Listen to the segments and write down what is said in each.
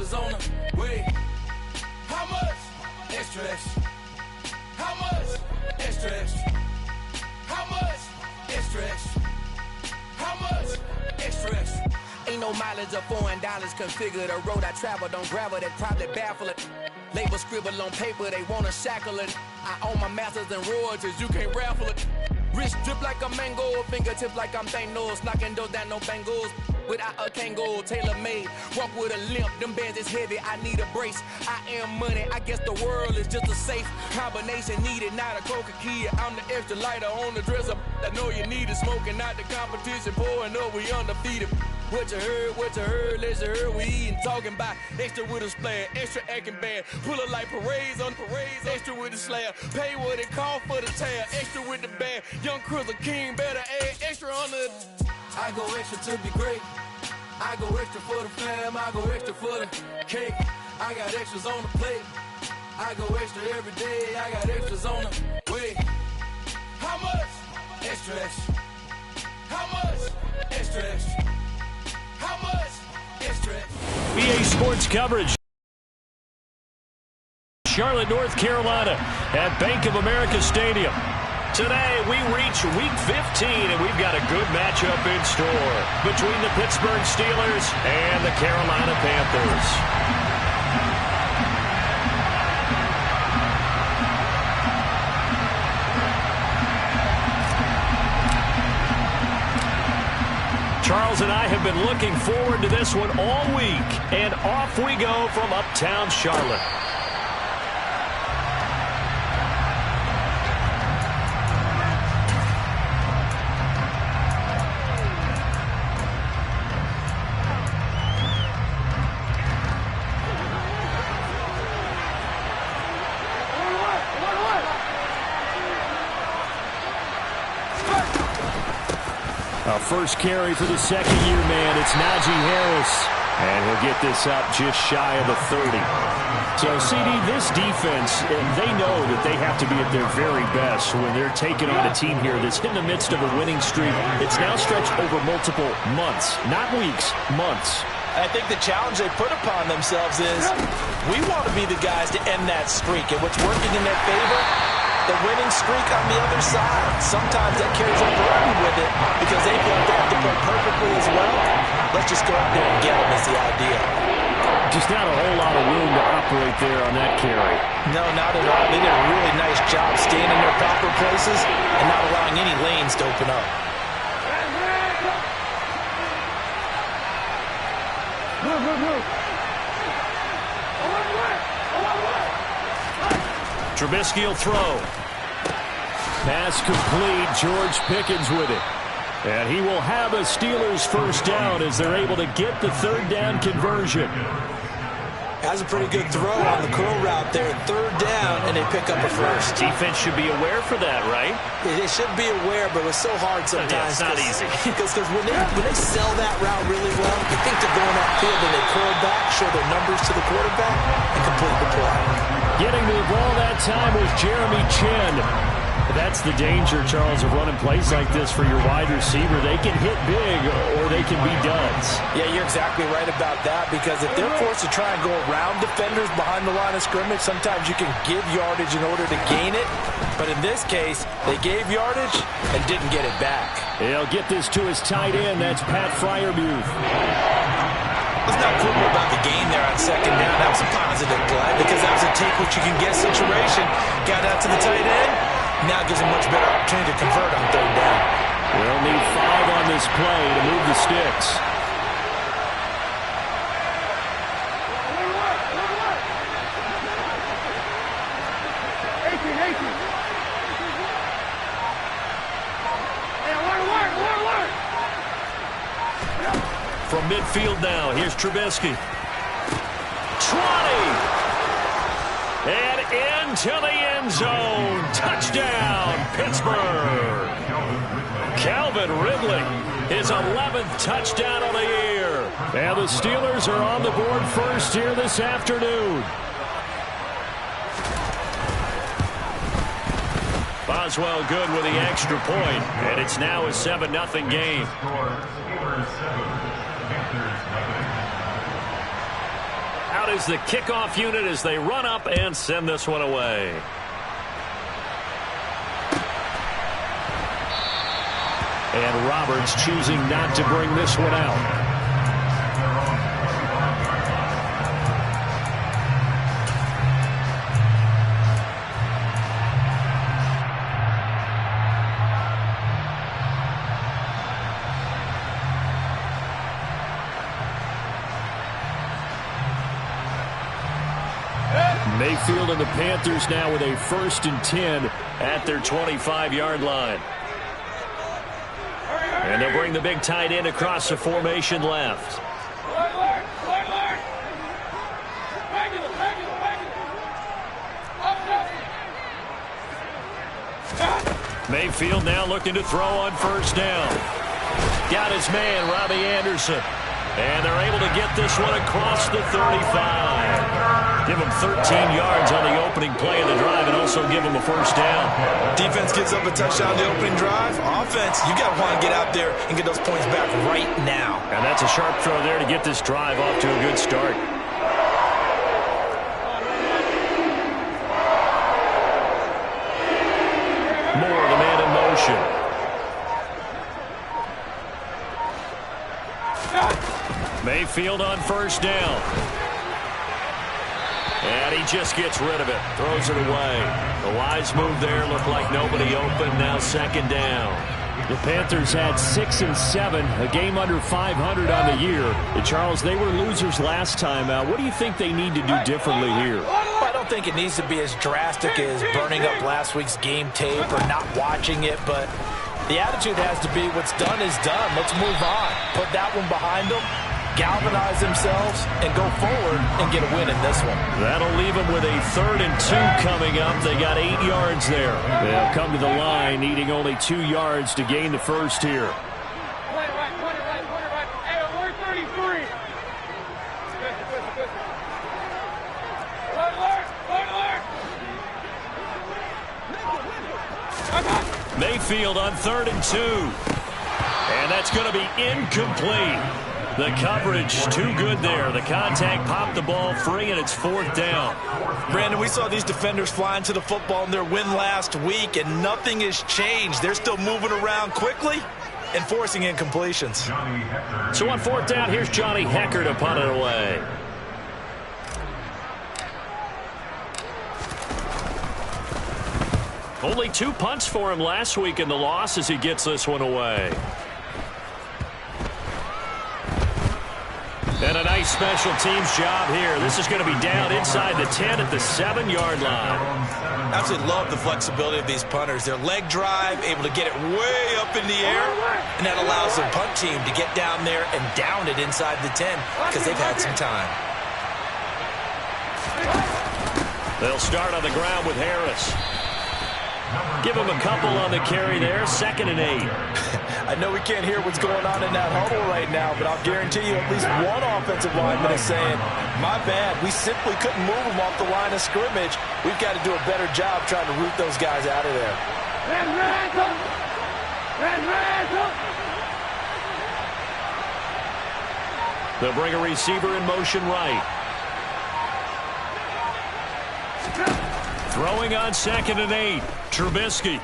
extras on the way. How much? Extra, extra. How much? Extra, extra. How much? Extra, extra. How much? Extra, extra. Ain't no mileage of $4 configure the road I travel. Don't gravel, that probably baffle it. Label scribble on paper, they wanna shackle it. I own my masters and royalties, you can't raffle it. Wrist drip like a mango, fingertip like I'm Thanos. Knocking doors down, no bangles. Without a Kango, tailor-made. Walk with a limp, them bands is heavy, I need a brace. I am money, I guess the world is just a safe combination needed, not a coca-key. I'm the extra lighter on the dresser. I know you need it, smoking out the competition, pouring up, we undefeated. What you heard, let's hear we eatin', talking about extra with a splash, extra acting bad, pull it like parades on parades, extra with the slab, pay what it cost for the tab, extra with the bag, young Crizzle King, better add extra on the. I go extra to be great, I go extra for the fam, I go extra for the cake, I got extras on the plate, I go extra every day, I got extras on the way. How much? Extra, extra. How much? Extra, extra. How much? Extra. BA Sports coverage. Charlotte, North Carolina at Bank of America Stadium. Today we reach week 15 and we've got a good matchup in store between the Pittsburgh Steelers and the Carolina Panthers. Charles and I have been looking forward to this one all week, and off we go from uptown Charlotte. First carry for the second-year man. It's Najee Harris. And he'll get this up just shy of the 30. So, CD, this defense, they know that they have to be at their very best when they're taking on a team here that's in the midst of a winning streak. It's now stretched over multiple months, not weeks, months. I think the challenge they put upon themselves is we want to be the guys to end that streak. And what's working in their favor? The winning streak on the other side. Sometimes that carries a burden with it because they feel like they have to play perfectly as well. Let's just go out there and get them is the idea. Just not a whole lot of room to operate there on that carry. No, not at all. They did a really nice job staying in their proper places and not allowing any lanes to open up. Trubisky will throw. Pass complete. George Pickens with it. And he will have a Steelers first down as they're able to get the third down conversion. Has a pretty good throw on the curl route there. Third down, and they pick up a first. Defense should be aware for that, right? They should be aware, but it's so hard sometimes. Yeah, it's not easy. Because when they sell that route really well, you think they're going upfield and they curl back, show their numbers to the quarterback, and complete the play. Getting to the ball that time was Jeremy Chin. That's the danger, Charles, of running plays like this for your wide receiver. They can hit big or they can be duds. Yeah, you're exactly right about that because if they're forced to try and go around defenders behind the line of scrimmage, sometimes you can give yardage in order to gain it. But in this case, they gave yardage and didn't get it back. He'll get this to his tight end. That's Pat Freiermuth. It's not cool about the gain there on second down. That was a positive play because that was a take-what-you-can-get situation. Got out to the tight end. Now gives a much better opportunity to convert on third down. We'll need 5 on this play to move the sticks. From midfield now, here's Trubisky. 20! And into the end zone. Touchdown, Pittsburgh. Calvin Ridley, his 11th touchdown of the year. And the Steelers are on the board first here this afternoon. Boswell good with the extra point, and it's now a 7-0 game. Out out is the kickoff unit as they run up and send this one away. And Roberts choosing not to bring this one out. Mayfield and the Panthers now with a 1st and 10 at their 25-yard line. And they'll bring the big tight end across the formation left. Mayfield now looking to throw on 1st down. Got his man, Robbie Anderson. And they're able to get this one across the 35. Give him 13 yards on the opening play of the drive and also give him a 1st down. Defense gives up a touchdown the opening drive. Offense, you got to want to get out there and get those points back right now. And that's a sharp throw there to get this drive off to a good start. Moore, the man in motion. Mayfield on 1st down. And he just gets rid of it. Throws it away. The wise move there. Looked like nobody open. Now 2nd down. The Panthers had 6 and 7, a game under 500 on the year. And Charles, they were losers last time. What do you think they need to do differently here? Well, I don't think it needs to be as drastic as burning up last week's game tape or not watching it, but the attitude has to be what's done is done. Let's move on. Put that one behind them. Galvanize themselves and go forward and get a win in this one. That'll leave them with a 3rd and 2 coming up. They got 8 yards there. They'll come to the line needing only 2 yards to gain the 1st here. Mayfield on 3rd and 2. And that's going to be incomplete. The coverage too good there. The contact popped the ball free, and it's 4th down. Brandon, we saw these defenders flying to the football in their win last week, and nothing has changed. They're still moving around quickly and forcing incompletions. So on 4th down, here's Johnny Hecker to punt it away. Only 2 punts for him last week in the loss as he gets this one away. And a nice special teams job here. This is going to be down inside the 10 at the 7-yard line. Absolutely love the flexibility of these punters. Their leg drive, able to get it way up in the air, and that allows their punt team to get down there and down it inside the 10 because they've had some time. They'll start on the ground with Harris. Give him a couple on the carry there. 2nd and 8. I know we can't hear what's going on in that huddle right now, but I'll guarantee you at least one offensive lineman is saying, my bad, we simply couldn't move them off the line of scrimmage. We've got to do a better job trying to root those guys out of there. They'll bring a receiver in motion right. Throwing on 2nd and 8. Trubisky.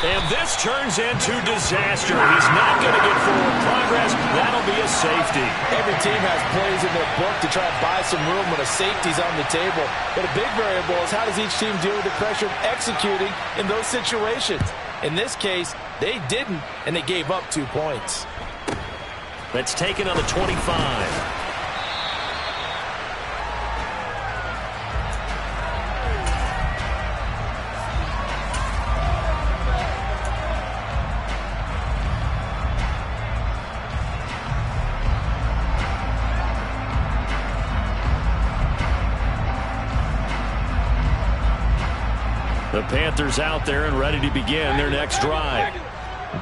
And this turns into disaster. He's not going to get forward progress. That'll be a safety. Every team has plays in their book to try and buy some room when a safety's on the table. But a big variable is how does each team deal with the pressure of executing in those situations. In this case, they didn't, and they gave up 2 points. That's taken on the 25. The Panthers out there and ready to begin their next drive.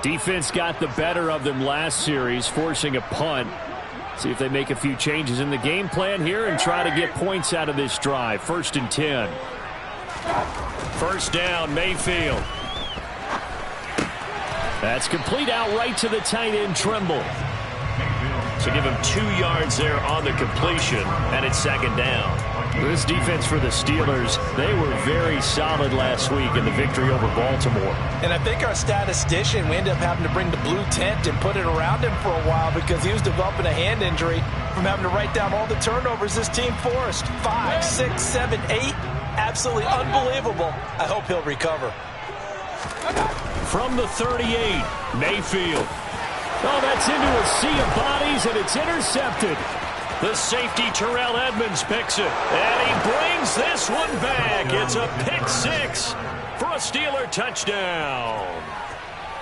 Defense got the better of them last series, forcing a punt. See if they make a few changes in the game plan here and try to get points out of this drive. 1st and 10. 1st down, Mayfield. That's complete out right to the tight end, Trimble. So give him 2 yards there on the completion, and it's second down. This defense for the Steelers, they were very solid last week in the victory over Baltimore. And I think our statistician, we ended up having to bring the blue tent and put it around him for a while because he was developing a hand injury from having to write down all the turnovers this team forced. 5, 6, 7, 8. Absolutely unbelievable. I hope he'll recover. From the 38, Mayfield. Oh, that's into a sea of bodies, and it's intercepted. The safety, Terrell Edmonds, picks it. And he brings this one back. It's a pick 6 for a Steeler touchdown.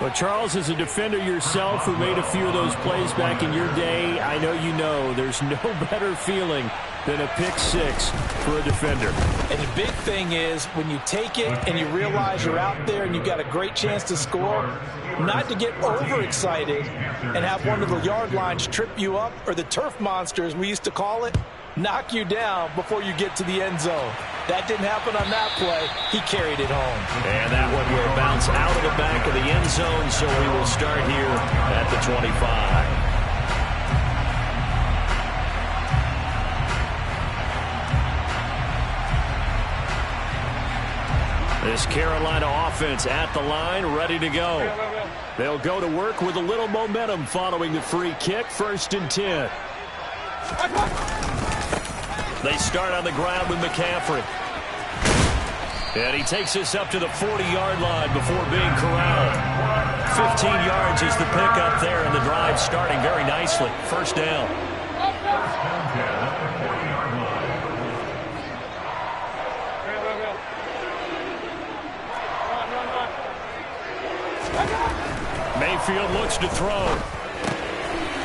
But Charles, as a defender yourself who made a few of those plays back in your day, I know you know there's no better feeling than a pick 6 for a defender. And the big thing is when you take it and you realize you're out there and you've got a great chance to score, not to get overexcited and have one of the yard lines trip you up, or the turf monsters we used to call it, knock you down before you get to the end zone. That didn't happen on that play. He carried it home. And that one will bounce out of the back of the end zone, so we will start here at the 25. This Carolina offense at the line, ready to go. They'll go to work with a little momentum following the free kick, 1st and 10. They start on the ground with McCaffrey. And he takes this up to the 40-yard line before being corralled. 15 yards is the pickup there, and the drive starting very nicely. 1st down. Mayfield looks to throw.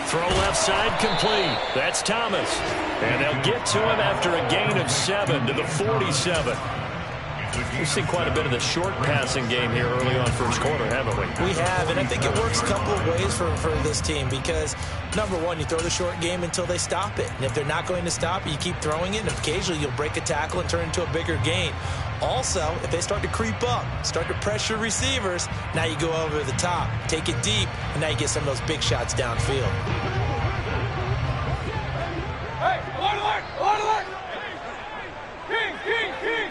Throw left side complete. That's Thomas. And they'll get to him after a gain of 7 to the 47. We've seen quite a bit of the short passing game here early on first quarter, haven't we? We have, and I think it works a couple of ways for this team because, number one, you throw the short game until they stop it. And if they're not going to stop it, you keep throwing it, and occasionally you'll break a tackle and turn it into a bigger gain. Also, if they start to creep up, start to pressure receivers, now you go over the top, take it deep, and now you get some of those big shots downfield. Hey, alert, alert, alert! King, king, king!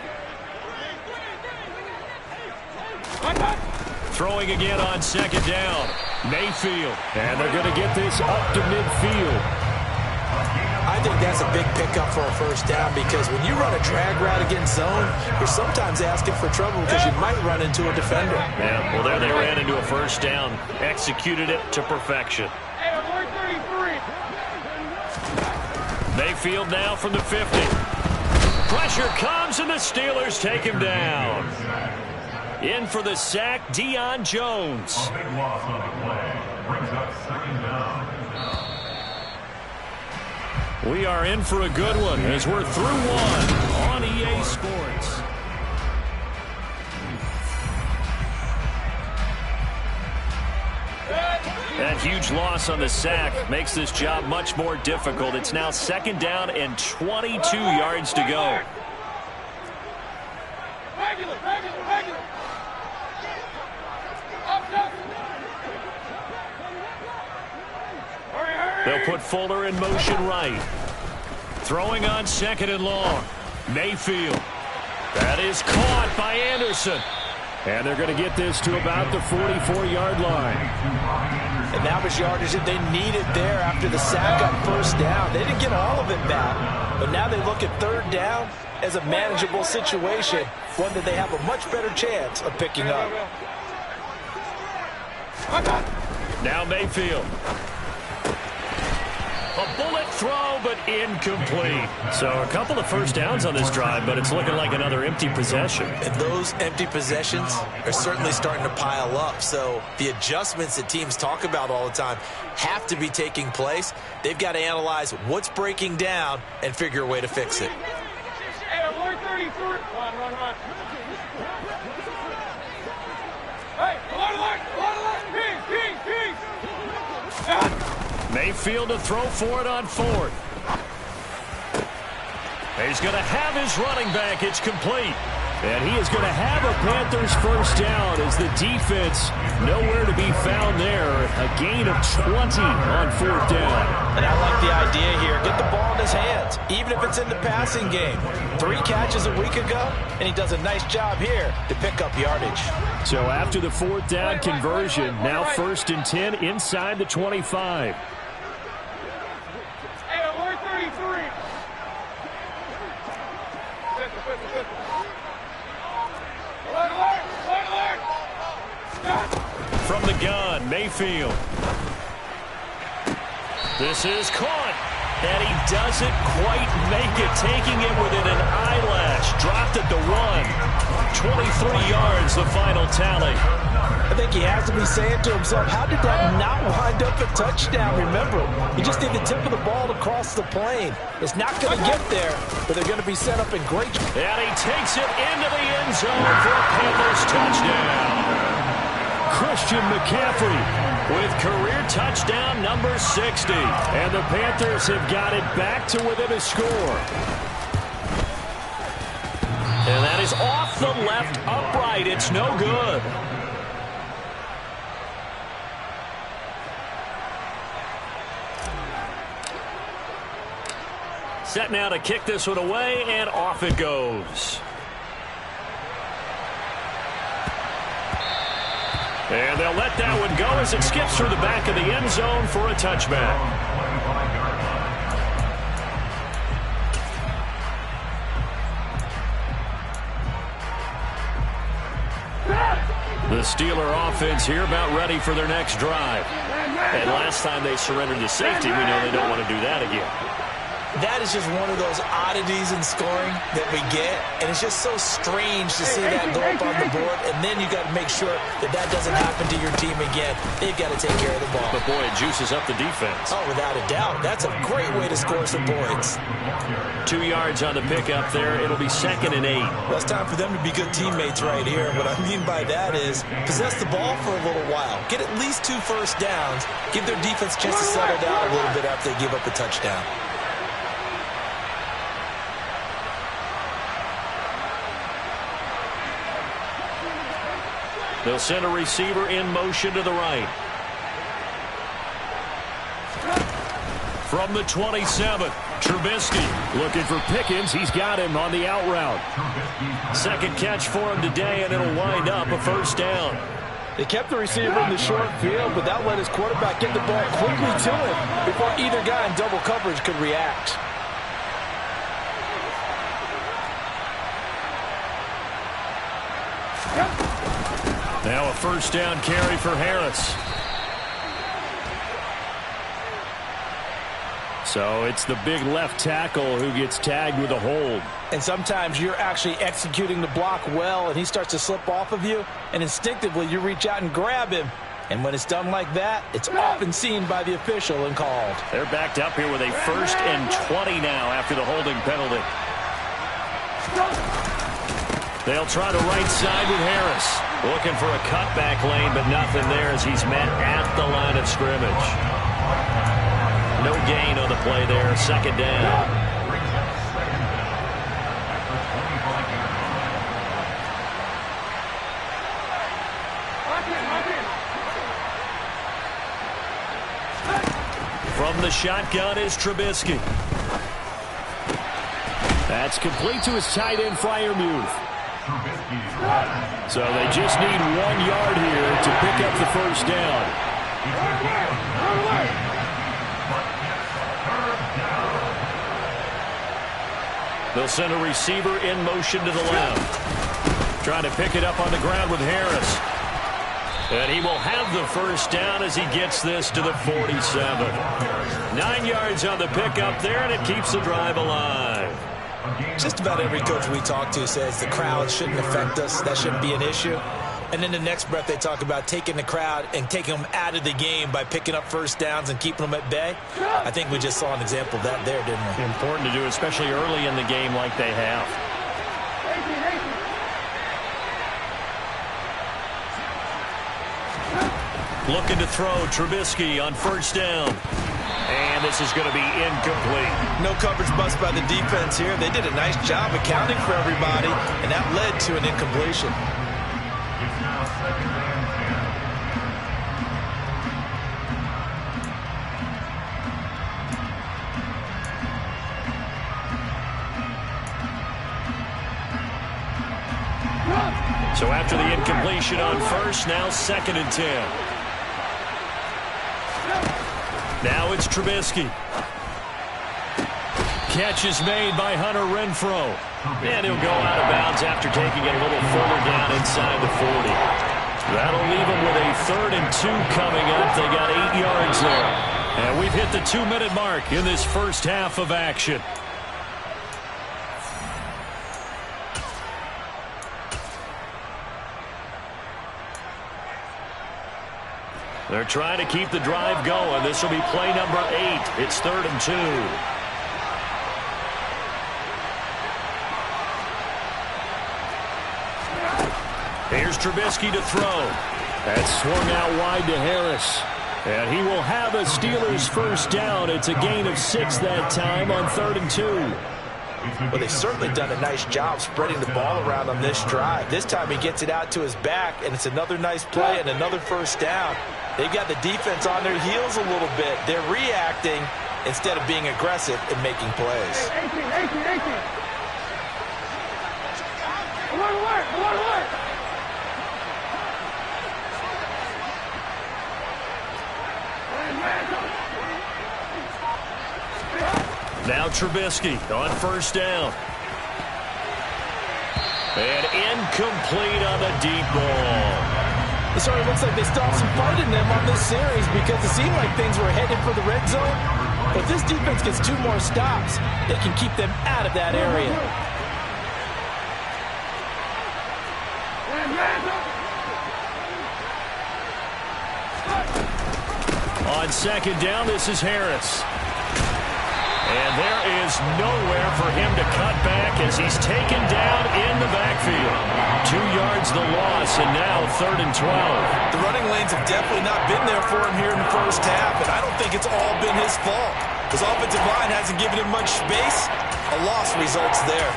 Throwing again on 2nd down. Mayfield. And they're going to get this up to midfield. I think that's a big pickup for a 1st down because when you run a drag route against zone, you're sometimes asking for trouble because you might run into a defender. Yeah, well, there they ran into a 1st down. Executed it to perfection. Hey, alert 33! Mayfield now from the 50. Pressure comes, and the Steelers take him down. In for the sack, Deion Jones. A big loss on the play. Brings up 2nd down. We are in for a good one as we're through one on EA Sports. That huge loss on the sack makes this job much more difficult. It's now 2nd down and 22 yards to go. Regular, regular, regular! They'll put Fuller in motion right. Throwing on 2nd and long. Mayfield. That is caught by Anderson. And they're going to get this to about the 44-yard line. And that was yardage that they needed there after the sack on 1st down. They didn't get all of it back. But now they look at 3rd down as a manageable situation, one that they have a much better chance of picking up. Now Mayfield. A bullet throw, but incomplete. So a couple of 1st downs on this drive, but it's looking like another empty possession. And those empty possessions are certainly starting to pile up. So the adjustments that teams talk about all the time have to be taking place. They've got to analyze what's breaking down and figure a way to fix it. Hey, alert 33! Run. Hey, alert, alert! King! Mayfield to throw for it on 4th. He's going to have his running back. It's complete. And he is going to have a Panthers first down as the defense nowhere to be found there. A gain of 20 on fourth down. And I like the idea here. Get the ball in his hands, even if it's in the passing game. 3 catches a week ago, and he does a nice job here to pick up yardage. So after the fourth down conversion, now 1st and 10 inside the 25. From the gun, Mayfield. This is caught, and he doesn't quite make it, taking it within an eyelash. Dropped at the 1. 23 yards, the final tally. I think he has to be saying to himself, how did that not wind up a touchdown? Remember, you just need the tip of the ball across the plane. It's not going to get there, but they're going to be set up in great. And he takes it into the end zone for a Panthers touchdown. Christian McCaffrey with career touchdown number 60. And the Panthers have got it back to within a score. And that is off the left upright. It's no good. Set now to kick this one away, and off it goes. And they'll let that one go as it skips through the back of the end zone for a touchback. The Steeler offense here about ready for their next drive. And last time they surrendered to safety, we know they don't want to do that again. That is just one of those oddities in scoring that we get, and it's just so strange to see that go up on the board, and then you got to make sure that that doesn't happen to your team again. They've got to take care of the ball. But, boy, it juices up the defense. Oh, without a doubt. That's a great way to score some points. 2 yards on the pickup there. It'll be 2nd and 8. Well, it's time for them to be good teammates right here. What I mean by that is possess the ball for a little while. Get at least 2 first downs. Give their defense a chance to settle down a little bit after they give up a touchdown. They'll send a receiver in motion to the right. From the 27, Trubisky looking for Pickens. He's got him on the out route. 2nd catch for him today, and it'll wind up a first down. They kept the receiver in the short field, but that let his quarterback get the ball quickly to him before either guy in double coverage could react. Now a first down carry for Harris. So it's the big left tackle who gets tagged with a hold. And sometimes you're actually executing the block well, and he starts to slip off of you, and instinctively you reach out and grab him. And when it's done like that, it's often seen by the official and called. They're backed up here with a 1st and 20 now after the holding penalty. They'll try the right side with Harris. Looking for a cutback lane, but nothing there as he's met at the line of scrimmage. No gain on the play there. 2nd down. From the shotgun is Trubisky. That's complete to his tight end, Freiermuth. So they just need 1 yard here to pick up the first down. They'll send a receiver in motion to the left. Trying to pick it up on the ground with Harris. And he will have the first down as he gets this to the 47. 9 yards on the pickup there, and it keeps the drive alive. Just about every coach we talk to says the crowd shouldn't affect us. That shouldn't be an issue. And in the next breath, they talk about taking the crowd and taking them out of the game by picking up first downs and keeping them at bay. I think we just saw an example of that there, didn't we? Important to do, especially early in the game like they have. Looking to throw Trubisky on first down. And this is going to be incomplete. No coverage bust by the defense here. They did a nice job accounting for everybody, and that led to an incompletion. It's now 2nd and 10. So after the incompletion on first, now 2nd and 10. Now it's Trubisky. Catch is made by Hunter Renfrow. And he'll go out of bounds after taking it a little further down inside the 40. That'll leave him with a 3rd and 2 coming up. They got 8 yards there. And we've hit the 2-minute mark in this first half of action. They're trying to keep the drive going. This will be play number 8. It's 3rd and 2. Here's Trubisky to throw. That's swung out wide to Harris. And he will have a Steelers first down. It's a gain of 6 that time on 3rd and 2. Well, they've certainly done a nice job spreading the ball around on this drive. This time he gets it out to his back, and it's another nice play and another first down. They've got the defense on their heels a little bit. They're reacting instead of being aggressive and making plays. 18. Come on to work. Now Trubisky on first down. And incomplete on the deep ball. It sort of looks like they still have some fight in them on this series because it seemed like things were headed for the red zone. But if this defense gets 2 more stops, they can keep them out of that area. On 2nd down, this is Harris. And there is nowhere for him to cut back as he's taken down in the backfield. 2 yards the loss, and now 3rd and 12. The running lanes have definitely not been there for him here in the first half, and I don't think it's all been his fault. His offensive line hasn't given him much space. A loss results there.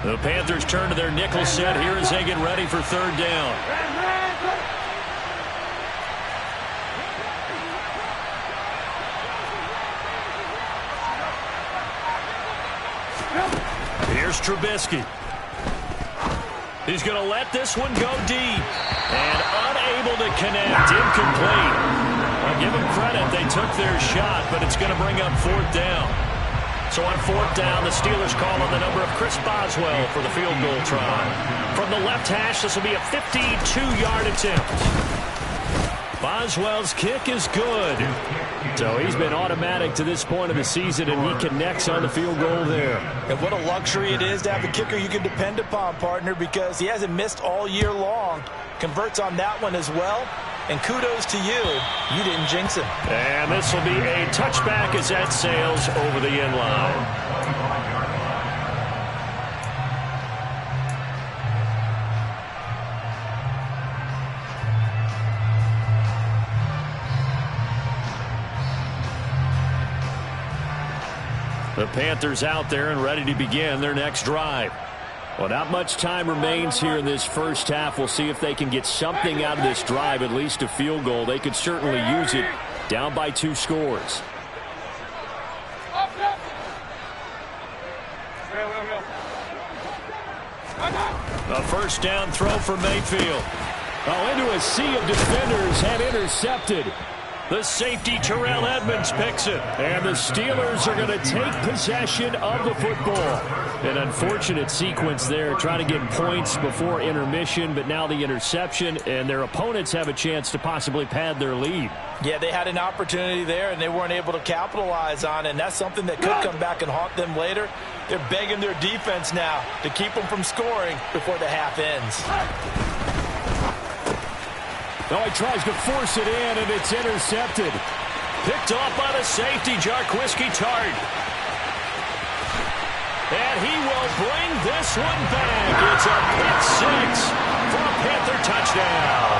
The Panthers turn to their nickel set here as they get ready for 3rd down. Here's Trubisky. He's going to let this one go deep. And unable to connect. Incomplete. I'll give them credit. They took their shot, but it's going to bring up 4th down. So on 4th down, the Steelers call on the number of Chris Boswell for the field goal try. From the left hash, this will be a 52-yard attempt. Boswell's kick is good. So he's been automatic to this point of the season, and he connects on the field goal there. And what a luxury it is to have a kicker you can depend upon, partner, because he hasn't missed all year long. Converts on that one as well. And kudos to you. You didn't jinx him. And this will be a touchback as that sails over the end line. The Panthers out there and ready to begin their next drive. Well, not much time remains here in this first half. We'll see if they can get something out of this drive, at least a field goal. They could certainly use it, down by 2 scores. A first down throw for Mayfield. Oh, into a sea of defenders, and intercepted. The safety, Terrell Edmonds, picks it. And the Steelers are going to take possession of the football. An unfortunate sequence there, trying to get points before intermission, but now the interception, and their opponents have a chance to possibly pad their lead. Yeah, they had an opportunity there, and they weren't able to capitalize on it, and that's something that could come back and haunt them later. They're begging their defense now to keep them from scoring before the half ends. Oh, he tries to force it in, and it's intercepted. Picked off by the safety, Jarquiski Tart. And he will bring this one back. It's a pick 6 for a Panther touchdown.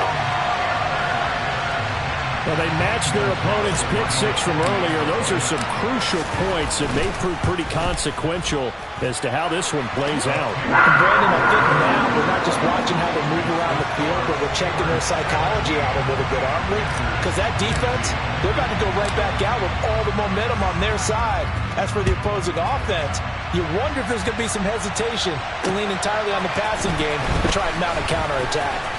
Well, they matched their opponent's pick six from earlier. Those are some crucial points, and they prove pretty consequential as to how this one plays out. And Brandon, I think now we're not just watching how they move around the field, but we're checking their psychology out a little bit, aren't we? Because that defense, they're about to go right back out with all the momentum on their side. As for the opposing offense, you wonder if there's going to be some hesitation to lean entirely on the passing game to try and mount a counterattack.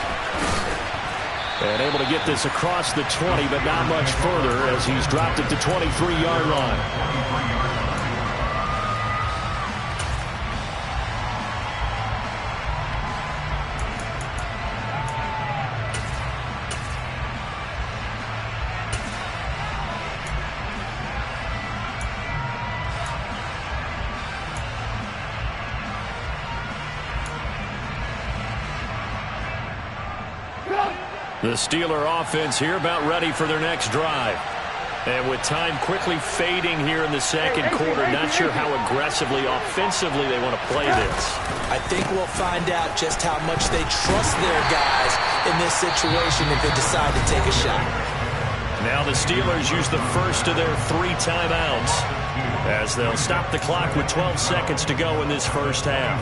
And able to get this across the 20, but not much further as he's dropped it to 23-yard line. The Steeler offense here about ready for their next drive. And with time quickly fading here in the second quarter, not sure how aggressively, offensively they want to play this. I think we'll find out just how much they trust their guys in this situation if they decide to take a shot. Now the Steelers use the first of their 3 timeouts as they'll stop the clock with 12 seconds to go in this first half.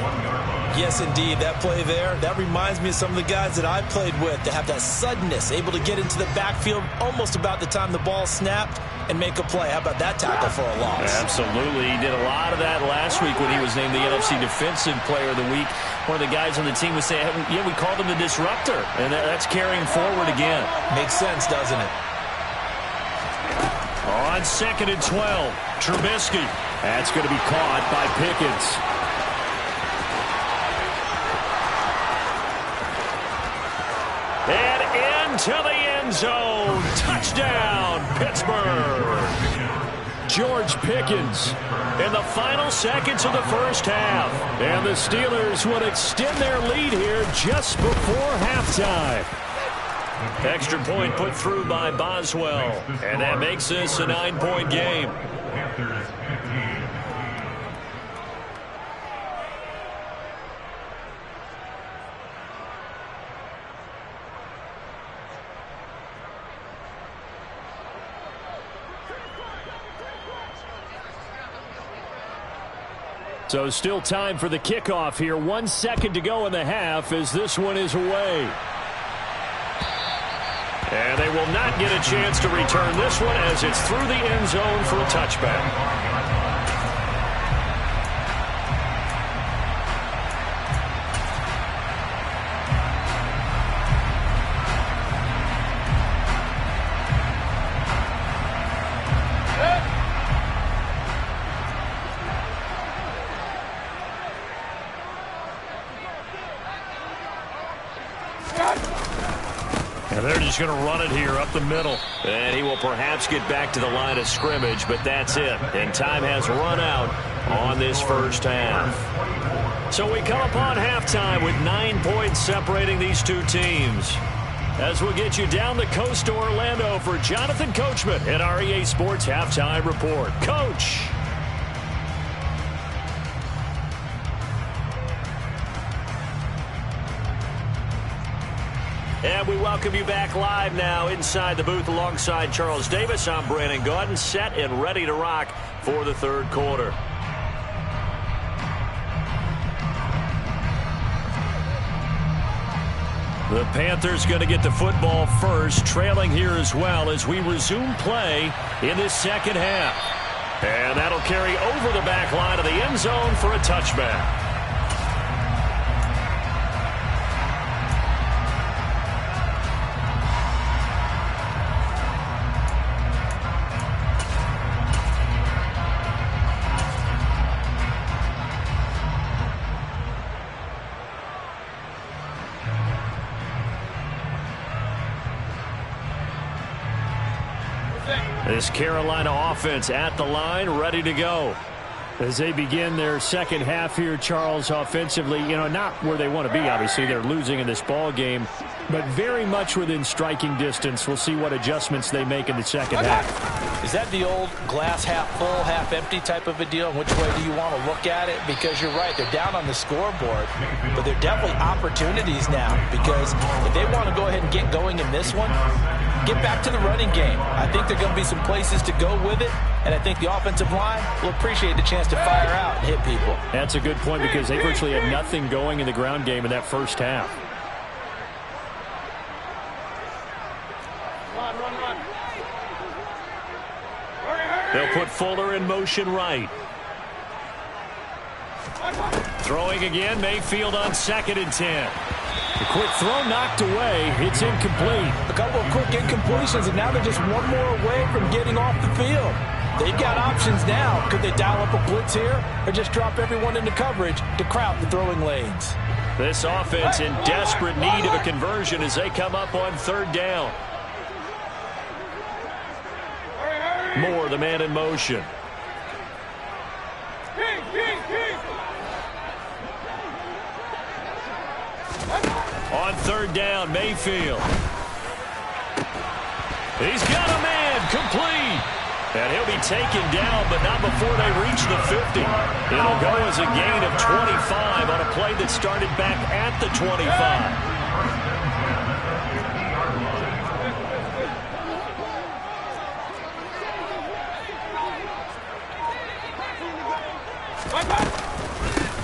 Yes, indeed. That play there, that reminds me of some of the guys that I played with that have that suddenness, able to get into the backfield almost about the time the ball snapped and make a play. How about that tackle for a loss? Absolutely. He did a lot of that last week when he was named the NFC Defensive Player of the Week. One of the guys on the team was saying, yeah, we called him the disruptor, and that's carrying forward again. Makes sense, doesn't it? On 2nd and 12, Trubisky. That's going to be caught by Pickens. And into the end zone. Touchdown, Pittsburgh. George Pickens in the final seconds of the first half. And the Steelers would extend their lead here just before halftime. Extra point put through by Boswell. And that makes this a 9-point game. Panthers 15. So still time for the kickoff here. 1 second to go in the half as this one is away. And they will not get a chance to return this one as it's through the end zone for a touchback. And they're just going to run it here up the middle. And he will perhaps get back to the line of scrimmage, but that's it. And time has run out on this first half. So we come upon halftime with 9 points separating these two teams. As we'll get you down the coast to Orlando for Jonathan Coachman at our EA Sports Halftime Report. Coach. And we welcome you back live now inside the booth alongside Charles Davis. I'm Brandon Gaudin, set and ready to rock for the third quarter. The Panthers going to get the football first, trailing here as well as we resume play in this second half. And that'll carry over the back line of the end zone for a touchback. This Carolina offense at the line, ready to go. As they begin their second half here, Charles, offensively, not where they want to be. Obviously, they're losing in this ball game, but very much within striking distance. We'll see what adjustments they make in the second half. Is that the old glass half full, half empty type of a deal? Which way do you want to look at it? Because you're right, they're down on the scoreboard, but they're definitely opportunities now. Because if they want to go ahead and get going in this one, get back to the running game. I think there are going to be some places to go with it, and I think the offensive line will appreciate the chance to fire out and hit people. That's a good point because they virtually had nothing going in the ground game in that first half. They'll put Fuller in motion right. Throwing again, Mayfield on 2nd and 10. The quick throw knocked away. It's incomplete. A couple of quick incompletions, and now they're just one more away from getting off the field. They've got options now. Could they dial up a blitz here or just drop everyone into coverage to crowd the throwing lanes? This offense in desperate need of a conversion as they come up on 3rd down. Moore, the man in motion. On 3rd down, Mayfield. He's got a man, complete. And he'll be taken down, but not before they reach the 50. It'll go as a gain of 25 on a play that started back at the 25.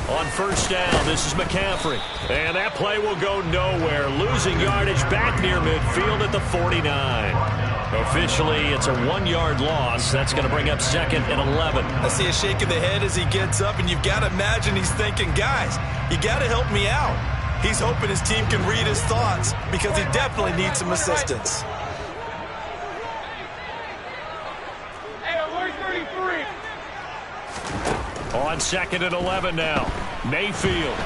On 1st down, this is McCaffrey. And that play will go nowhere. Losing yardage back near midfield at the 49. Officially, it's a 1-yard loss. That's going to bring up 2nd and 11. I see a shake of the head as he gets up, and you've got to imagine he's thinking, guys, you got to help me out. He's hoping his team can read his thoughts because he definitely needs some assistance. On 2nd and 11 now. Mayfield.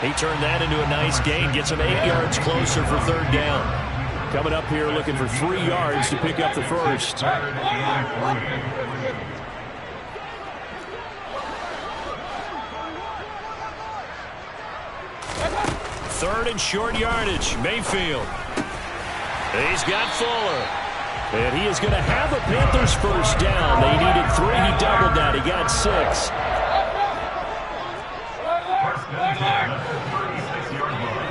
He turned that into a nice gain. Gets him 8 yards closer for 3rd down. Coming up here looking for 3 yards to pick up the first. 3rd and short yardage. Mayfield. He's got Fuller. And he is going to have the Panthers first down. They needed 3. He doubled that. He got 6. First and 10 at the 36-yard line.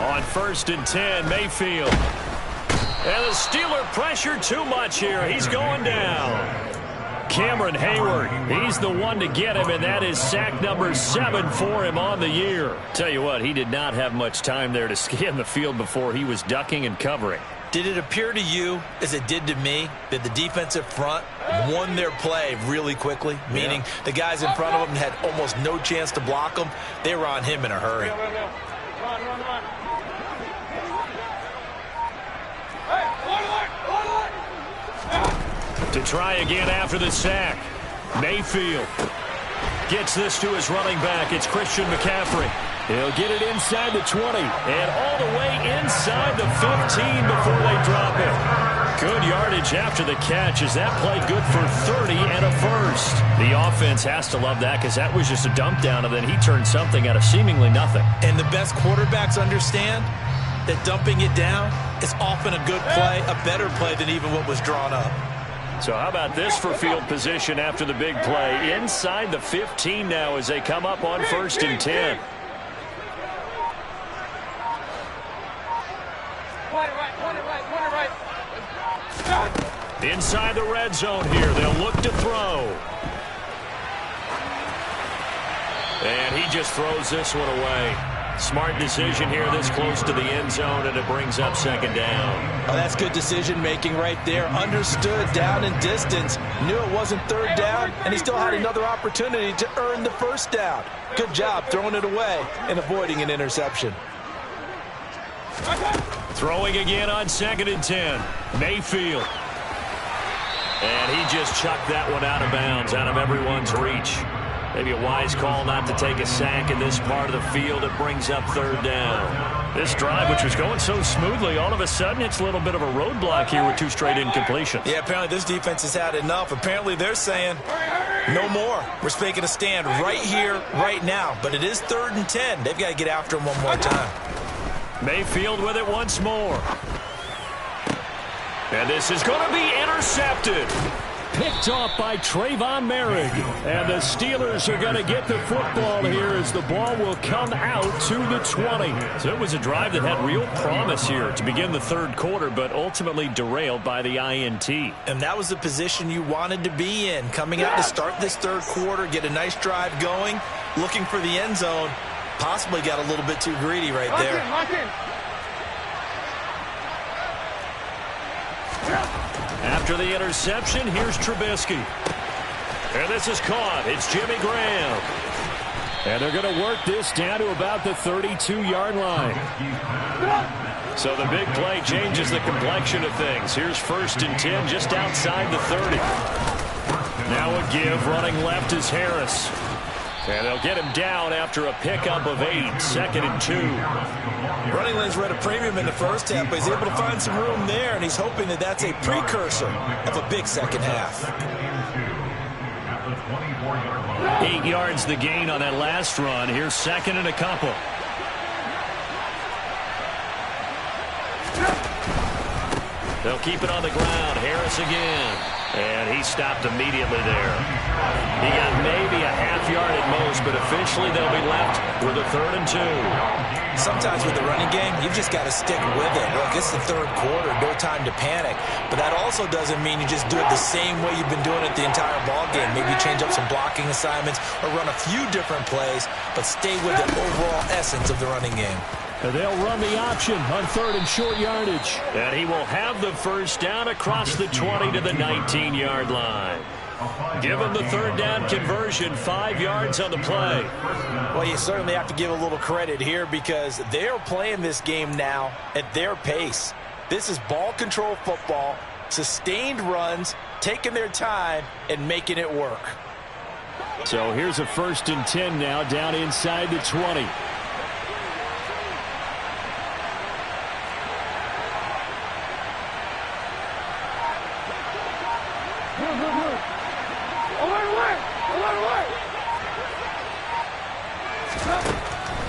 On 1st and 10, Mayfield. And the Steeler pressure too much here. He's going down. Cameron Hayward, he's the one to get him, and that is sack number 7 for him on the year. Tell you what, he did not have much time there to scan the field before he was ducking and covering. Did it appear to you, as it did to me, that the defensive front won their play really quickly? Meaning the guys in front of him had almost no chance to block him. They were on him in a hurry. Run. To try again after the sack. Mayfield gets this to his running back. It's Christian McCaffrey. He'll get it inside the 20 and all the way inside the 15 before they drop it. Good yardage after the catch. Is that play good for 30 and a first? The offense has to love that because that was just a dump down, and then he turned something out of seemingly nothing. And the best quarterbacks understand that dumping it down is often a good play, a better play than even what was drawn up. So how about this for field position after the big play? Inside the 15 now as they come up on 1st and 10. Inside the red zone here. They'll look to throw. And he just throws this one away. Smart decision here this close to the end zone, and it brings up 2nd down. Oh, that's good decision-making right there. Understood down and distance. Knew it wasn't 3rd down, and he still had another opportunity to earn the first down. Good job throwing it away and avoiding an interception. Throwing again on 2nd and 10. Mayfield. And he just chucked that one out of bounds, out of everyone's reach. Maybe a wise call not to take a sack in this part of the field. It brings up 3rd down. This drive, which was going so smoothly, all of a sudden it's a little bit of a roadblock here with 2 straight incompletions. Yeah, apparently this defense has had enough. Apparently they're saying, no more. We're making a stand right here, right now. But it is 3rd and 10. They've got to get after him one more time. Mayfield with it once more. And this is going to be intercepted. picked off by Trayvon Merrick. And the Steelers are going to get the football here as the ball will come out to the 20. So it was a drive that had real promise here to begin the third quarter, but ultimately derailed by the INT. And that was the position you wanted to be in. Coming out to start this third quarter, get a nice drive going, looking for the end zone. Possibly got a little bit too greedy right there. Lock in. After the interception, here's Trubisky. And this is caught. It's Jimmy Graham. And they're going to work this down to about the 32-yard line. So the big play changes the complexion of things. Here's 1st and 10 just outside the 30. Now a give. Running left is Harris. And they'll get him down after a pickup of 8. 2nd and 2. Running lanes were at a premium in the first half, but he's able to find some room there, and he's hoping that that's a precursor of a big second half. 8 yards the gain on that last run. Here's 2nd and a couple. They'll keep it on the ground. Harris again. And he stopped immediately there. He got maybe a half yard at most, but officially they'll be left with a 3rd and 2. Sometimes with the running game, you've just got to stick with it. Look, it's the third quarter, no time to panic. But that also doesn't mean you just do it the same way you've been doing it the entire ball game. Maybe change up some blocking assignments or run a few different plays, but stay with the overall essence of the running game. And they'll run the option on 3rd and short yardage. And he will have the first down across the 20 to the 19-yard line. Give him the 3rd down conversion, 5 yards on the play. Well, you certainly have to give a little credit here because they're playing this game now at their pace. This is ball control football, sustained runs, taking their time, and making it work. So here's a 1st and 10 now down inside the 20.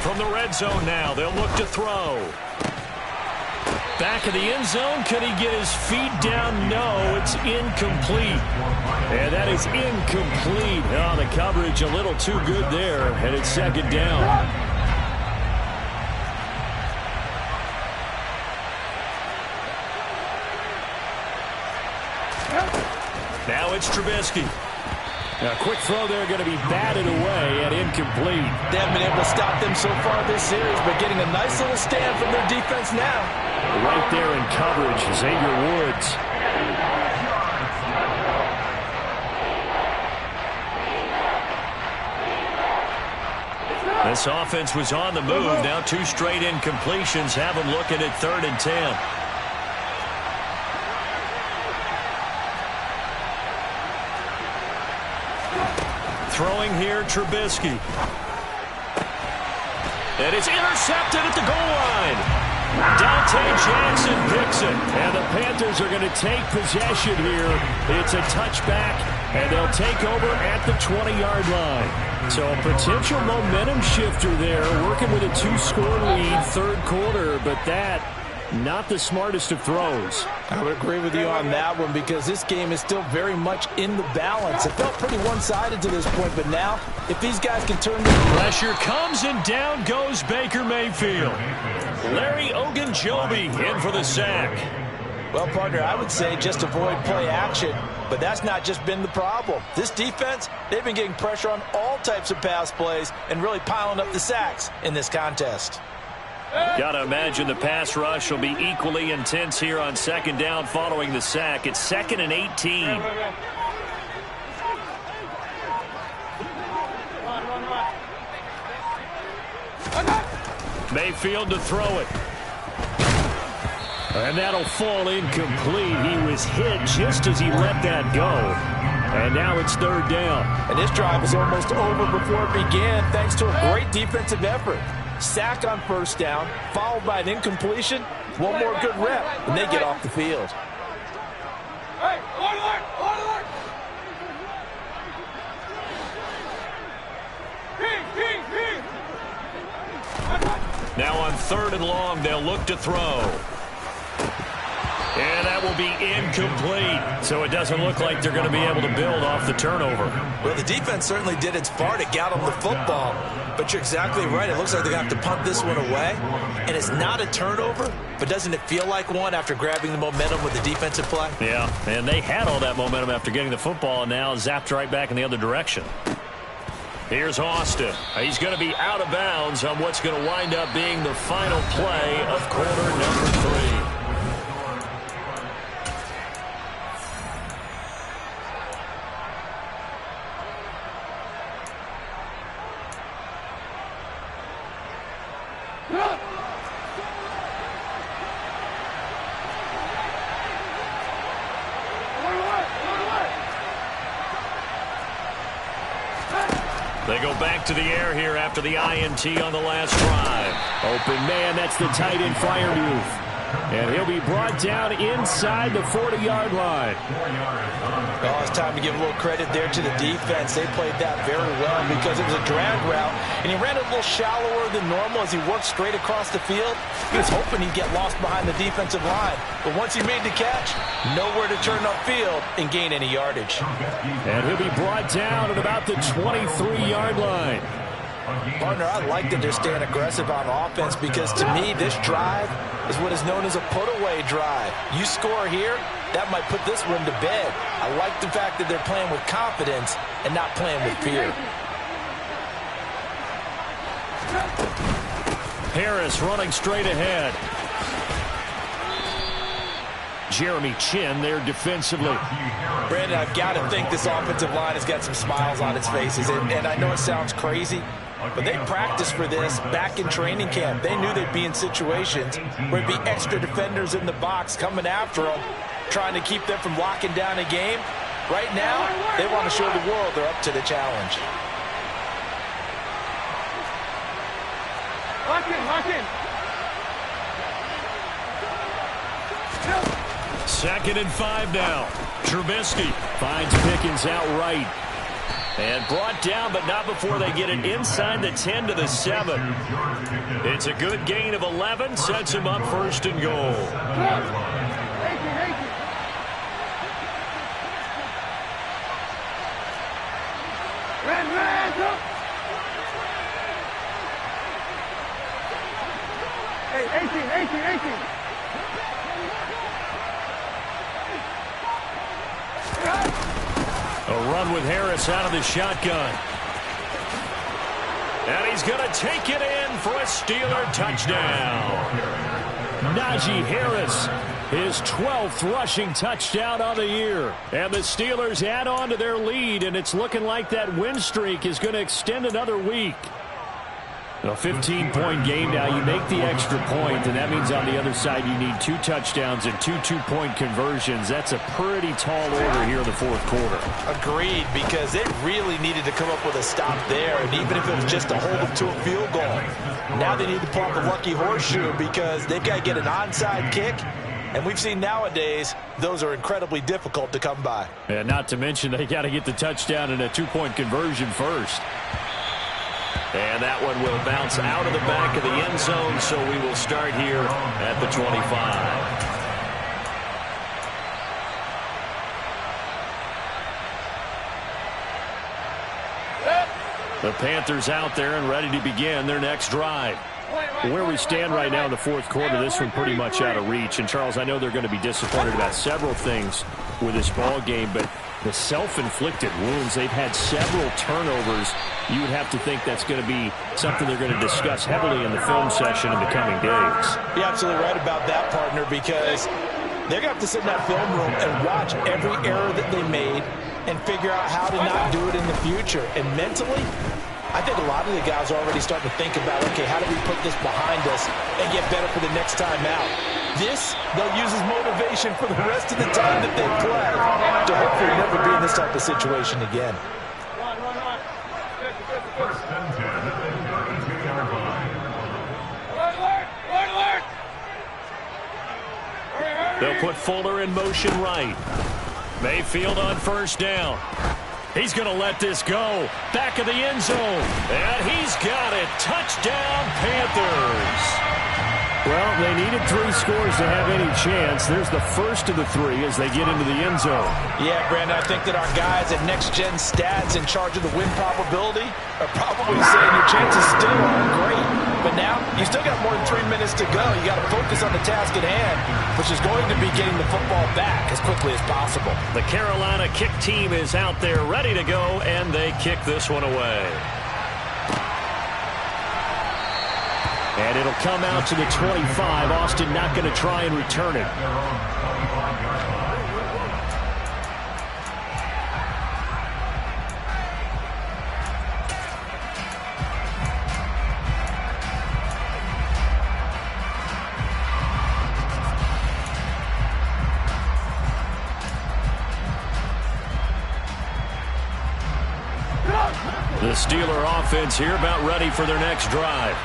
From the red zone now, they'll look to throw. Back of the end zone, could he get his feet down? No, it's incomplete. And that is incomplete. Oh, the coverage a little too good there, and it's 2nd down. Now it's Trubisky. A quick throw there going to be batted away and incomplete. They haven't been able to stop them so far this series, but getting a nice little stand from their defense now. Right there in coverage, Xavier Woods. This offense was on the move. Now 2 straight incompletions have them looking at 3rd and 10. Throwing here, Trubisky. And it's intercepted at the goal line. Dante Jackson picks it. And the Panthers are going to take possession here. It's a touchback, and they'll take over at the 20-yard line. So a potential momentum shifter there, working with a 2-score lead, third quarter, but that not the smartest of throws. I would agree with you on that one because this game is still very much in the balance. It felt pretty one-sided to this point, but now if these guys can turn this... Pressure comes and down goes Baker Mayfield. Larry Ogunjobi in for the sack. Well, partner, I would say just avoid play action, but that's not just been the problem. This defense, they've been getting pressure on all types of pass plays and really piling up the sacks in this contest. Got to imagine the pass rush will be equally intense here on second down following the sack. It's 2nd and 18. Mayfield to throw it. And that'll fall incomplete. He was hit just as he let that go. And now it's 3rd down. And this drive is almost over before it began thanks to a great defensive effort. Sack on 1st down, followed by an incompletion. One more good rep, and they get off the field. Now on 3rd and long, they'll look to throw. And that will be incomplete. So it doesn't look like they're going to be able to build off the turnover. Well, the defense certainly did its part to get them the football. But you're exactly right. It looks like they're going to have to punt this one away. And it's not a turnover, but doesn't it feel like one after grabbing the momentum with the defensive play? Yeah, and they had all that momentum after getting the football and now zapped right back in the other direction. Here's Austin. He's going to be out of bounds on what's going to wind up being the final play of quarter number 3. They go back to the air here after the INT on the last drive. Open man, that's the tight end Freiermuth. And he'll be brought down inside the 40-yard line. Oh, it's time to give a little credit there to the defense. They played that very well because it was a drag route, and he ran it a little shallower than normal as he worked straight across the field. He was hoping he'd get lost behind the defensive line, but once he made the catch, nowhere to turn upfield and gain any yardage. And he'll be brought down at about the 23-yard line. Partner, I like that they're staying aggressive on offense because to me, this drive is what is known as a put-away drive. You score here, that might put this one to bed. I like the fact that they're playing with confidence and not playing with fear. Harris running straight ahead. Jeremy Chin there defensively. Brandon, I've got to think this offensive line has got some smiles on its faces. And I know it sounds crazy, but they practiced for this back in training camp. They knew they'd be in situations where there'd be extra defenders in the box coming after them, trying to keep them from locking down a game. Right now, they want to show the world they're up to the challenge. Lock in, lock in. 2nd and 5 now. Trubisky finds Pickens out right. And brought down, but not before they get it inside the 10 to the 7. It's a good gain of 11. Sets him up 1st and goal. Hey, 18. A run with Harris out of the shotgun. And he's going to take it in for a Steeler touchdown. Najee Harris, his 12th rushing touchdown on the year. And the Steelers add on to their lead, and it's looking like that win streak is going to extend another week. A 15-point game now. You make the extra point, and that means on the other side you need 2 touchdowns and 2 two-point conversions. That's a pretty tall order here in the 4th quarter. Agreed, because they really needed to come up with a stop there, and even if it was just to hold them to a field goal. Now they need to pop a lucky horseshoe because they've got to get an onside kick, and we've seen nowadays those are incredibly difficult to come by. And not to mention they got to get the touchdown and a 2-point conversion first. And that one will bounce out of the back of the end zone, so we will start here at the 25. The Panthers out there and ready to begin their next drive. Where we stand right now in the 4th quarter, this one pretty much out of reach. And, Charles, I know they're going to be disappointed about several things with this ball game, but the self-inflicted wounds, they've had several turnovers. You would have to think that's going to be something they're going to discuss heavily in the film session in the coming days. You're absolutely right about that, partner, because they're going to have to sit in that film room and watch every error that they made and figure out how to not do it in the future. And mentally, I think a lot of the guys are already starting to think about, okay, how do we put this behind us and get better for the next time out? This, they'll use as motivation for the rest of the time that they play to hopefully never be in this type of situation again. First and 10 at the 32-yard line. They'll put Fuller in motion right. Mayfield on 1st down. He's going to let this go. Back of the end zone. And he's got it. Touchdown, Panthers. Well, they needed 3 scores to have any chance. There's the first of the 3 as they get into the end zone. Yeah, Brandon, I think that our guys at Next Gen Stats in charge of the win probability are probably saying your chances still aren't great. But now, you still got more than 3 minutes to go. You got to focus on the task at hand, which is going to be getting the football back as quickly as possible. The Carolina kick team is out there ready to go, and they kick this one away. And it'll come out to the 25. Austin not going to try and return it. The Steeler offense here about ready for their next drive.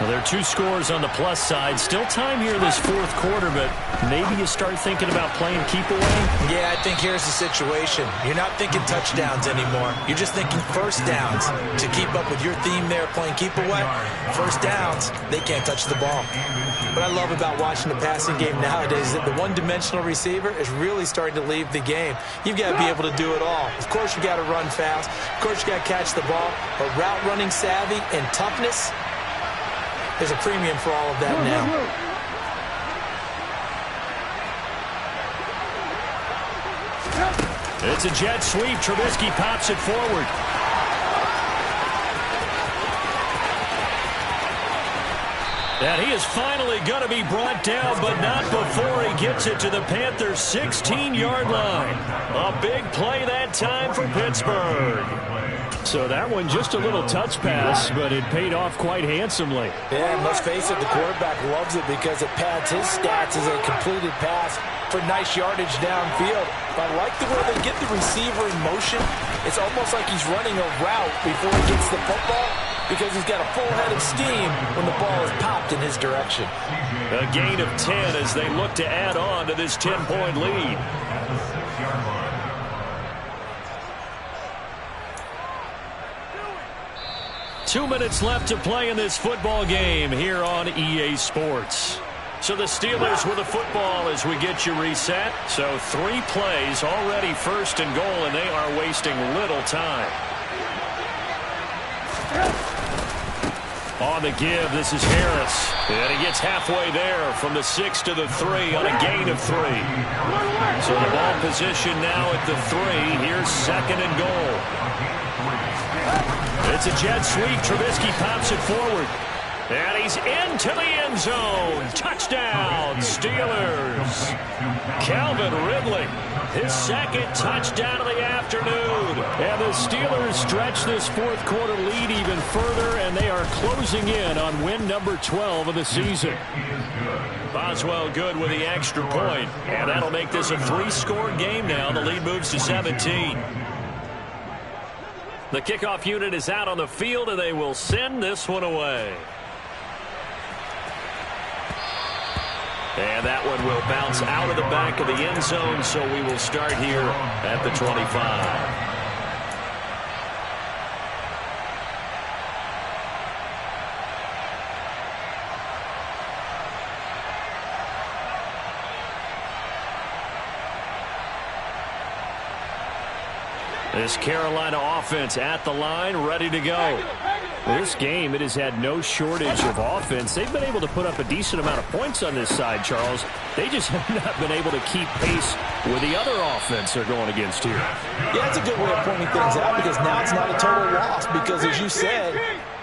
Well, there are 2 scores on the plus side. Still time here this 4th quarter, but maybe you start thinking about playing keep away? Yeah, I think here's the situation. You're not thinking touchdowns anymore. You're just thinking first downs. To keep up with your theme there, playing keep away, first downs, they can't touch the ball. What I love about watching the passing game nowadays is that the one-dimensional receiver is really starting to leave the game. You've got to be able to do it all. Of course, you got to run fast. Of course, you got to catch the ball. But route running savvy and toughness, there's a premium for all of that now. It's a jet sweep. Trubisky pops it forward. And he is finally going to be brought down, but not before he gets it to the Panthers' 16-yard line. A big play that time for Pittsburgh. So that one just a little touch pass, but it paid off quite handsomely. Yeah, and let's face it, the quarterback loves it because it pads his stats as a completed pass for nice yardage downfield. I like the way they get the receiver in motion. It's almost like he's running a route before he gets the football because he's got a full head of steam when the ball is popped in his direction. A gain of 10 as they look to add on to this 10-point lead. 2 minutes left to play in this football game here on EA Sports. So the Steelers with the football as we get you reset. So 3 plays already first and goal, and they are wasting little time. On the give, this is Harris. And he gets halfway there from the 6 to the 3 on a gain of 3. So the ball position now at the 3. Here's second and goal. It's a jet sweep. Trubisky pops it forward. And he's into the end zone. Touchdown, Steelers. Calvin Ridley, his 2nd touchdown of the afternoon. And the Steelers stretch this 4th quarter lead even further, and they are closing in on win number 12 of the season. Boswell good with the extra point, and that'll make this a 3-score game now. The lead moves to 17. The kickoff unit is out on the field, and they will send this one away. And that one will bounce out of the back of the end zone, so we will start here at the 25. This Carolina offense at the line, ready to go. This game, it has had no shortage of offense. They've been able to put up a decent amount of points on this side, Charles. They just have not been able to keep pace with the other offense they're going against here. Yeah, it's a good way of pointing things out because now it's not a total loss because, as you said,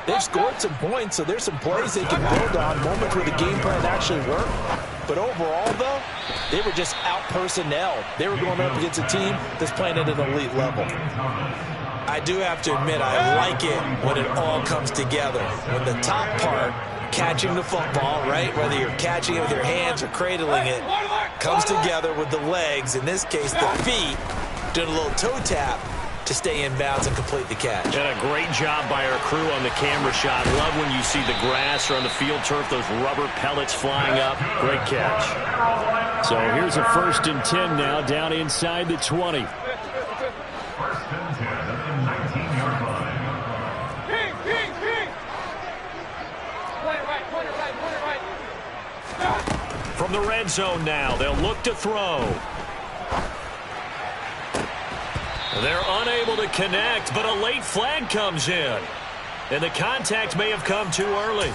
they've scored some points, so there's some plays they can build on, moments where the game plan actually worked. But overall, though, they were just out-personnel. They were going up against a team that's playing at an elite level. I do have to admit, I like it when it all comes together. When the top part, catching the football, right, whether you're catching it with your hands or cradling it, comes together with the legs, in this case the feet, doing a little toe tap to stay in bounds and complete the catch. And a great job by our crew on the camera shot. Love when you see the grass or on the field turf, those rubber pellets flying up. Great catch. So here's a 1st and 10 now, down inside the 20. 1st and 10 at the 19-yard line. Point it right. From the red zone now, they'll look to throw. They're unable to connect, but a late flag comes in. And the contact may have come too early.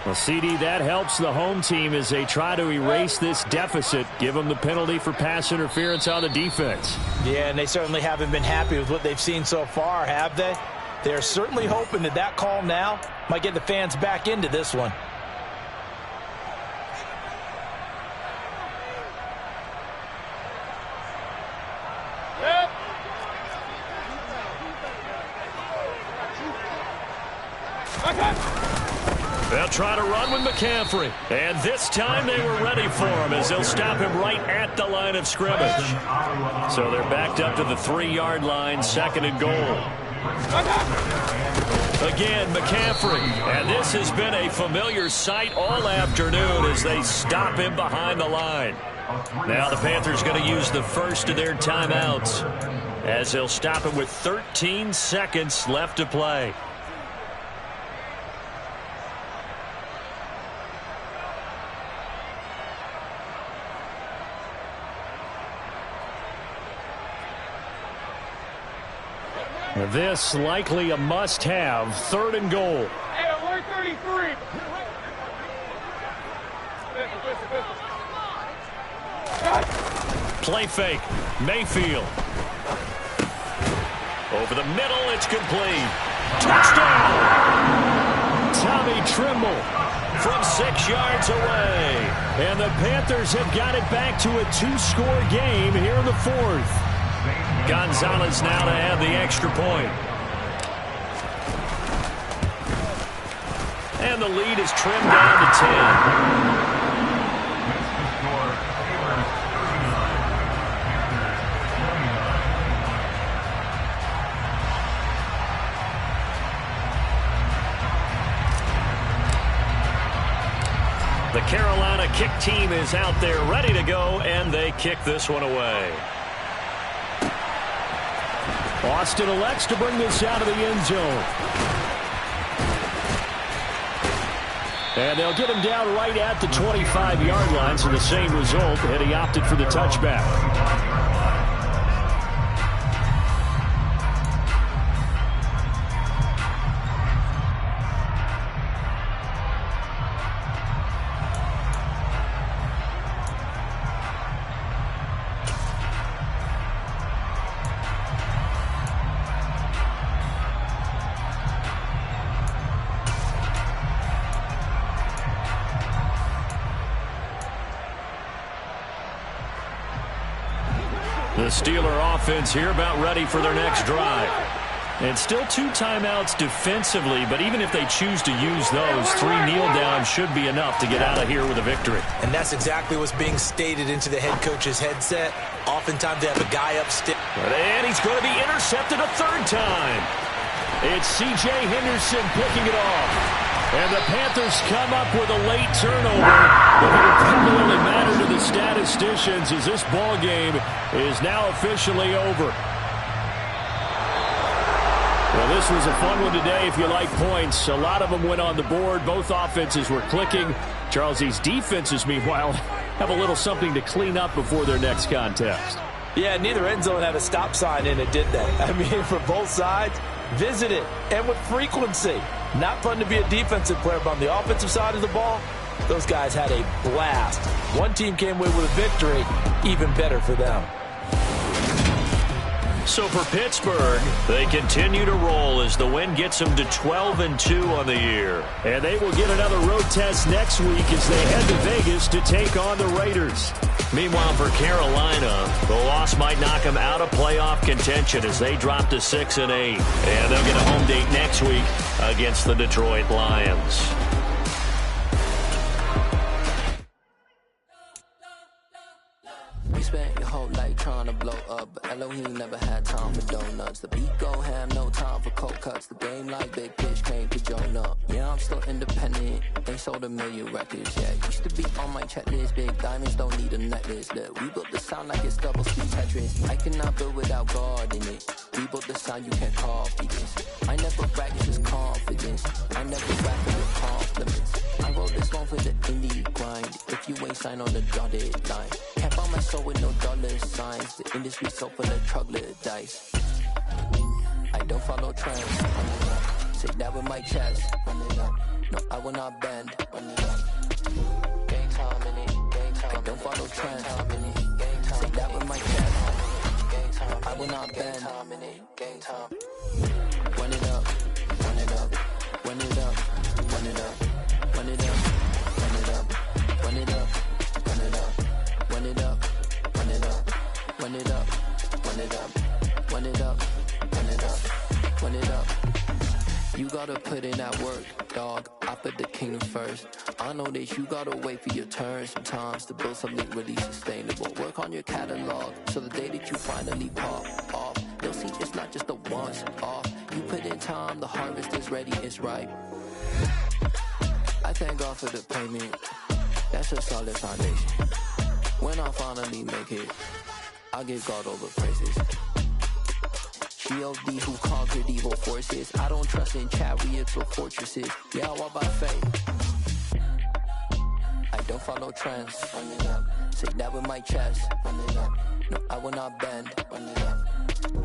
Well, CD, that helps the home team as they try to erase this deficit, give them the penalty for pass interference on the defense. Yeah, and they certainly haven't been happy with what they've seen so far, have they? They're certainly hoping that that call now might get the fans back into this one. They'll try to run with McCaffrey. And this time they were ready for him as they'll stop him right at the line of scrimmage. So they're backed up to the 3-yard line, 2nd and goal. Again, McCaffrey. And this has been a familiar sight all afternoon as they stop him behind the line. Now the Panthers going to use the first of their timeouts as they'll stop him with 13 seconds left to play. This likely a must-have, 3rd and goal. Hey, 133. Play fake. Mayfield. Over the middle, it's complete. Touchdown! Tommy Trimble from 6 yards away. And the Panthers have got it back to a 2-score game here in the 4th. Gonzalez now to add the extra point. And the lead is trimmed down to 10. The Carolina kick team is out there ready to go, and they kick this one away. Austin elects to bring this out of the end zone. And they'll get him down right at the 25-yard line, so the same result, and he opted for the touchback. The Steeler offense here about ready for their next drive. And still 2 timeouts defensively, but even if they choose to use those, 3 kneel downs should be enough to get out of here with a victory. And that's exactly what's being stated into the head coach's headset. Oftentimes they have a guy upstairs. And he's going to be intercepted a 3rd time. It's C.J. Henderson picking it off. And the Panthers come up with a late turnover. But it'll probably only matter to the statisticians as this ball game is now officially over. Well, this was a fun one today if you like points. A lot of them went on the board. Both offenses were clicking. Charles, these defenses, meanwhile, have a little something to clean up before their next contest. Yeah, neither end zone had a stop sign in it, did they? I mean, for both sides, visit it, and with frequency. Not fun to be a defensive player, but on the offensive side of the ball, those guys had a blast. One team came away with a victory, even better for them. So for Pittsburgh, they continue to roll as the win gets them to 12-2 on the year. And they will get another road test next week as they head to Vegas to take on the Raiders. Meanwhile, for Carolina, the loss might knock them out of playoff contention as they drop to 6-8. And they'll get a home date next week against the Detroit Lions. We spent your whole life trying to blow up, but Elohim never had time for donuts. The beat go ham, no time for cold cuts. The game like Big Pitch came to Jonah. Yeah, I'm still independent. They sold 1 million records. Yeah, used to be on my checklist. Big diamonds don't need a necklace. Look, we built the sound like it's double speed Tetris. I cannot build without God in it. We built the sound, you can't copy this. I never brag, it's just confidence. I never rap with compliments. I wrote this one for the indie grind. If if you ain't signed on the dotted line. Can't buy my soul with no dollar signs. The industry so full of troglodytes. I don't follow trends. Say that with my chest. No, I will not bend. Gang time in it. Gang time. I don't follow trends. Say that with my chest. I will not bend. Gang time. Run it up. Run it up. Run it up. Run it up. Run it up. Run it up. Run it up. Run it up. Run it up. Run it up. Run it up. Run it up. Run it up. Run it up. Run it up. You gotta put in that work, dog. I put the kingdom first. I know that you gotta wait for your turn sometimes to build something really sustainable. Work on your catalog so the day that you finally pop off, they'll see it's not just a once off. You put in time, the harvest is ready, it's ripe. I thank God for the payment. That's a solid foundation. When I finally make it, I give God all the praises. G.O.D. who conquered evil forces. I don't trust in chariots or fortresses. Yeah, I walk by faith. I don't follow trends. Say that with my chest. No, I will not bend.